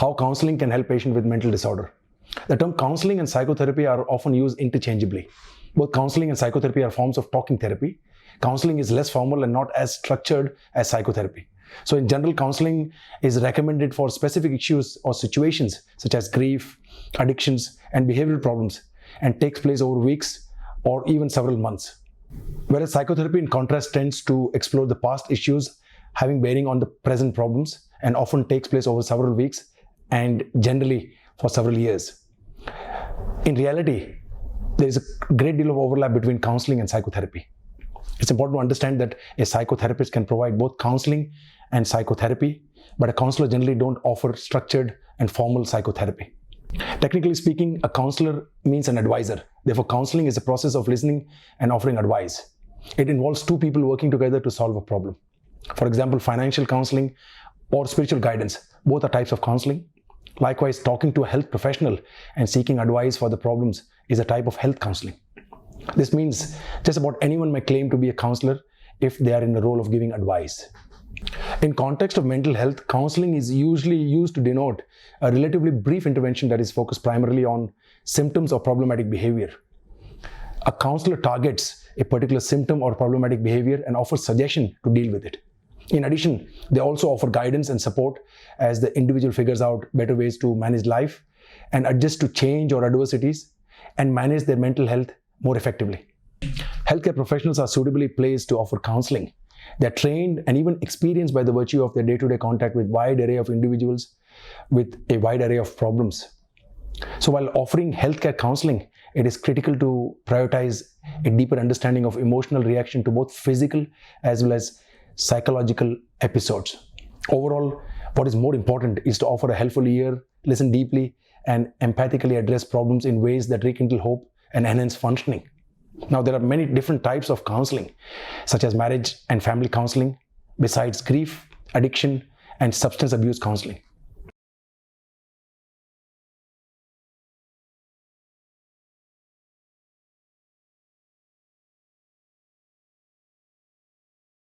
How counseling can help patients with mental disorder. The term counseling and psychotherapy are often used interchangeably. Both counseling and psychotherapy are forms of talking therapy. Counseling is less formal and not as structured as psychotherapy. So in general, counseling is recommended for specific issues or situations such as grief, addictions, and behavioral problems, and takes place over weeks or even several months. Whereas psychotherapy, in contrast, tends to explore the past issues having bearing on the present problems and often takes place over several weeks and generally for several years. In reality, there is a great deal of overlap between counseling and psychotherapy. It's important to understand that a psychotherapist can provide both counseling and psychotherapy, but a counselor generally don't offer structured and formal psychotherapy. Technically speaking, a counselor means an advisor. Therefore, counseling is a process of listening and offering advice. It involves two people working together to solve a problem. For example, financial counseling or spiritual guidance, both are types of counseling. Likewise, talking to a health professional and seeking advice for the problems is a type of health counseling. This means just about anyone may claim to be a counselor if they are in the role of giving advice. In context of mental health, counseling is usually used to denote a relatively brief intervention that is focused primarily on symptoms or problematic behavior. A counselor targets a particular symptom or problematic behavior and offers suggestion to deal with it. In addition, they also offer guidance and support as the individual figures out better ways to manage life and adjust to change or adversities and manage their mental health more effectively. Healthcare professionals are suitably placed to offer counseling. They are trained and even experienced by the virtue of their day-to-day contact with a wide array of individuals with a wide array of problems. So while offering healthcare counseling, it is critical to prioritize a deeper understanding of emotional reaction to both physical as well as psychological episodes. Overall, what is more important is to offer a helpful ear, listen deeply, and empathically address problems in ways that rekindle hope and enhance functioning. Now, there are many different types of counseling, such as marriage and family counseling, besides grief, addiction, and substance abuse counseling.